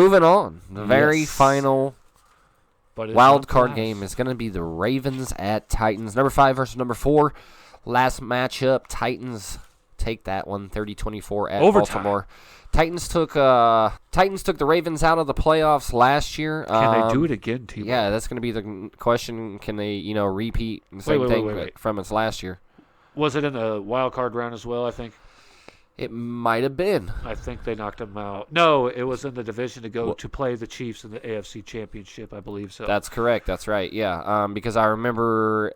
moving on. The very final wild card nice. game is going to be the Ravens at Titans. Number 5 versus number 4. Last matchup, Titans take that one, 30-24 at Baltimore. Titans took the Ravens out of the playoffs last year. Can they do it again, T-Bone? Yeah, that's going to be the question. Can they, repeat the same thing from its last year? Was it in the wild card round as well, I think? It might have been. I think they knocked them out. No, it was in the division to play the Chiefs in the AFC Championship, I believe so. That's correct. That's right. Yeah. Because I remember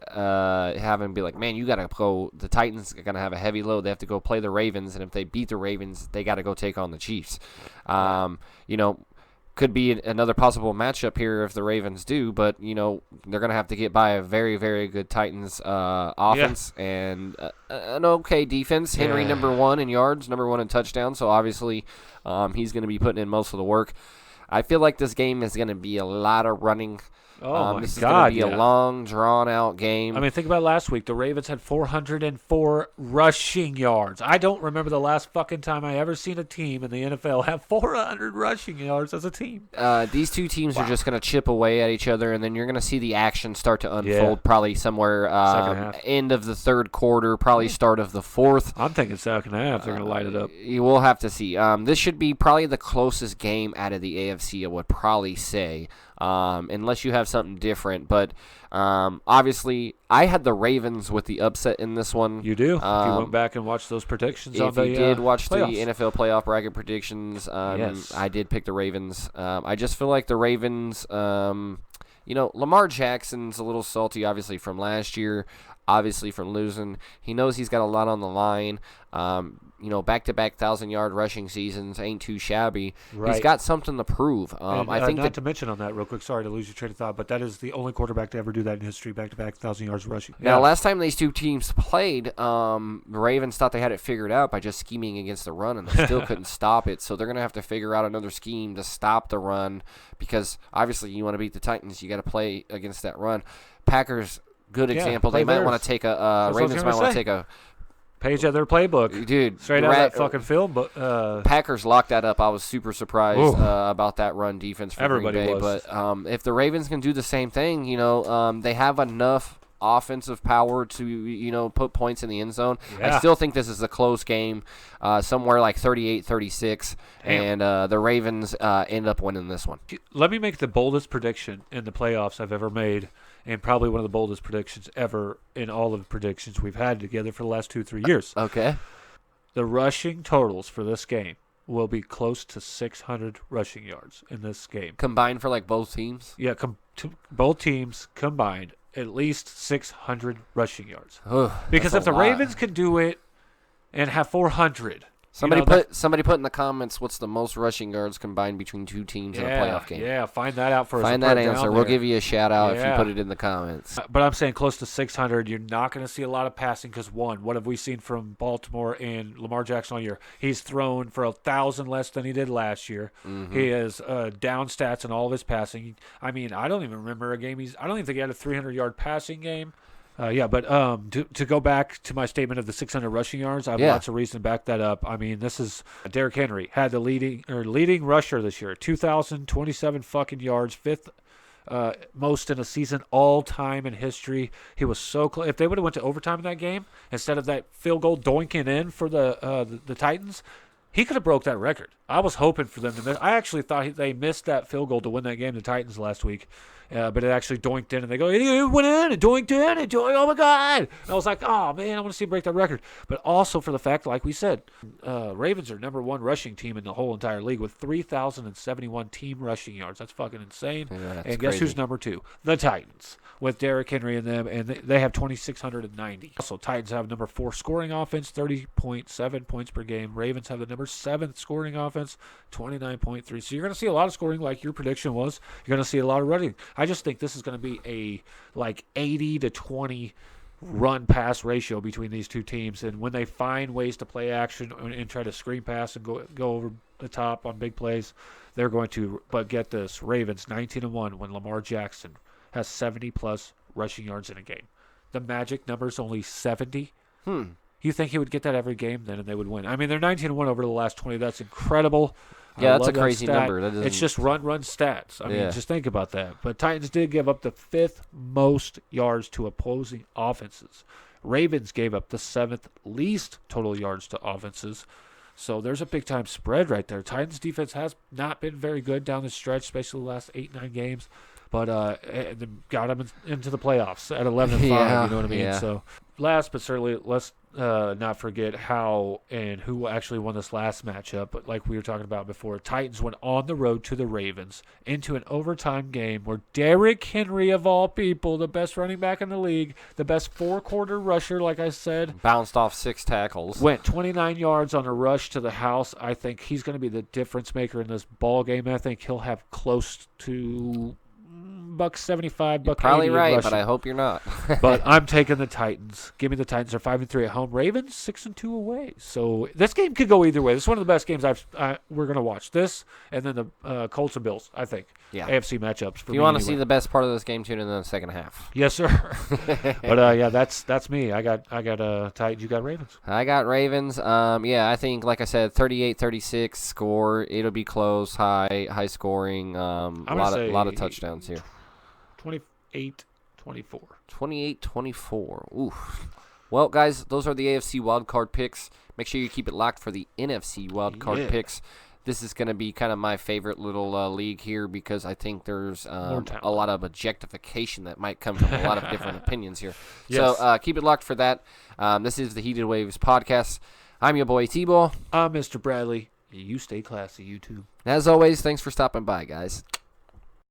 having to be like, man, you got to go. The Titans are going to have a heavy load. They have to go play the Ravens, and if they beat the Ravens, they got to go take on the Chiefs. Could be another possible matchup here if the Ravens do, but they're going to have to get by a very, very good Titans offense and an okay defense. Henry number 1 in yards, number 1 in touchdowns, so obviously he's going to be putting in most of the work. I feel like this game is going to be a lot of running. This is going to be a long, drawn-out game. I mean, think about last week. The Ravens had 404 rushing yards. I don't remember the last fucking time I ever seen a team in the NFL have 400 rushing yards as a team. These two teams are just going to chip away at each other, and then you're going to see the action start to unfold probably somewhere end of the third quarter, probably start of the fourth. I'm thinking second half. They're going to light it up. You will have to see. This should be probably the closest game out of the AFC, I would probably say. Unless you have something different. But obviously, I had the Ravens with the upset in this one. You do? If you went back and watched those predictions if on you did watch playoffs. the NFL playoff bracket predictions, yes. I did pick the Ravens. I just feel like the Ravens, Lamar Jackson's a little salty, obviously, from last year. Obviously, from losing. He knows he's got a lot on the line. Back-to-back 1,000-yard rushing seasons ain't too shabby. Right. He's got something to prove. I think not to mention on that real quick, sorry to lose your train of thought, but that is the only quarterback to ever do that in history, back-to-back 1,000 yards rushing. Now, last time these two teams played, the Ravens thought they had it figured out by just scheming against the run, and they still couldn't stop it. So they're going to have to figure out another scheme to stop the run because, obviously, you want to beat the Titans, you got to play against that run. Packers, good example. They might want to take Ravens might want to take a page of their playbook. Dude, straight out of that fucking film. But Packers locked that up. I was super surprised about that run defense for Everybody Green Bay. was. But if the Ravens can do the same thing, they have enough offensive power to, put points in the end zone. Yeah. I still think this is a close game, somewhere like 38-36, and the Ravens end up winning this one. Let me make the boldest prediction in the playoffs I've ever made, and probably one of the boldest predictions ever in all of the predictions we've had together for the last 2-3 years. Okay. The rushing totals for this game will be close to 600 rushing yards in this game. Combined for like both teams? Yeah, both teams combined, at least 600 rushing yards. Because if the Ravens can do it and have 400... Somebody put in the comments what's the most rushing yards combined between two teams in a playoff game. Yeah, find that out for us. Find that answer. We'll give you a shout out if you put it in the comments. But I'm saying close to 600. You're not going to see a lot of passing because, one, what have we seen from Baltimore and Lamar Jackson all year? He's thrown for 1,000 less than he did last year. Mm-hmm. He has down stats in all of his passing. I mean, I don't even remember a game. I don't even think he had a 300-yard passing game. But to go back to my statement of the 600 rushing yards, I have lots of reason to back that up. I mean, this is Derrick Henry had the leading rusher this year, 2,027 fucking yards, fifth most in a season all time in history. He was so close. If they would have went to overtime in that game instead of that field goal doinking in for the Titans, he could have broke that record. I was hoping for them to miss. I actually thought they missed that field goal to win that game, the Titans, last week. But it actually doinked in, and they go, it went in, and doinked in, and oh, my God. And I was like, oh, man, I want to see him break that record. But also for the fact, like we said, Ravens are number one rushing team in the whole entire league with 3,071 team rushing yards. That's fucking insane. Yeah, and guess who's number two? The Titans, with Derrick Henry in them, and they have 2,690. Also, Titans have number 4 scoring offense, 30.7 points per game. Ravens have the number 7 scoring offense, 29.3. So you're going to see a lot of scoring like your prediction was. You're going to see a lot of running. I just think this is going to be a 80-20 run-pass ratio between these two teams. And when they find ways to play action and try to screen pass and go over the top on big plays, they're going to. But get this, Ravens 19-1 when Lamar Jackson has 70-plus rushing yards in a game. The magic number is only 70. You think he would get that every game then and they would win? I mean, they're 19-1 over the last 20. That's incredible. Yeah, that's a love that crazy stat. number. That It's just run stats. I Yeah. mean, just think about that. But Titans did give up the 5th most yards to opposing offenses. Ravens gave up the 7th least total yards to offenses. So there's a big-time spread right there. Titans defense has not been very good down the stretch, especially the last 8-9 games. But got them into the playoffs at 11-5, Yeah, you know what I mean? yeah. So last but certainly, let's not forget how and who actually won this last matchup. But like we were talking about before, Titans went on the road to the Ravens into an overtime game where Derrick Henry, of all people, the best running back in the league, the best four-quarter rusher, like I said, Bounced off 6 tackles. went 29 yards on a rush to the house. I think he's going to be the difference maker in this ball game. I think he'll have close to $175, You're probably $180 right, rushing. but I hope you're not. But I'm taking the Titans. Give me the Titans. They're 5-3 at home. Ravens 6-2 away. So this game could go either way. This is one of the best games we're going to watch. This and then the Colts and Bills. I think. Yeah. AFC matchups. For If you want to see the best part of this game, tune in the second half. Yes, sir. But yeah, that's me. I got Titans. You got Ravens. I got Ravens. I think, like I said, 38-36 score. It'll be close, high scoring. A lot of touchdowns here. 28-24. 28-24. Oof. Well, guys, those are the AFC wildcard picks. Make sure you keep it locked for the NFC wildcard picks. This is going to be kind of my favorite little league here because I think there's a lot of objectification that might come from a lot of different opinions here. Yes. So keep it locked for that. This is the Heated Waves podcast. I'm your boy T-Ball. I'm Mr. Bradley. You stay classy, you too. As always, thanks for stopping by, guys.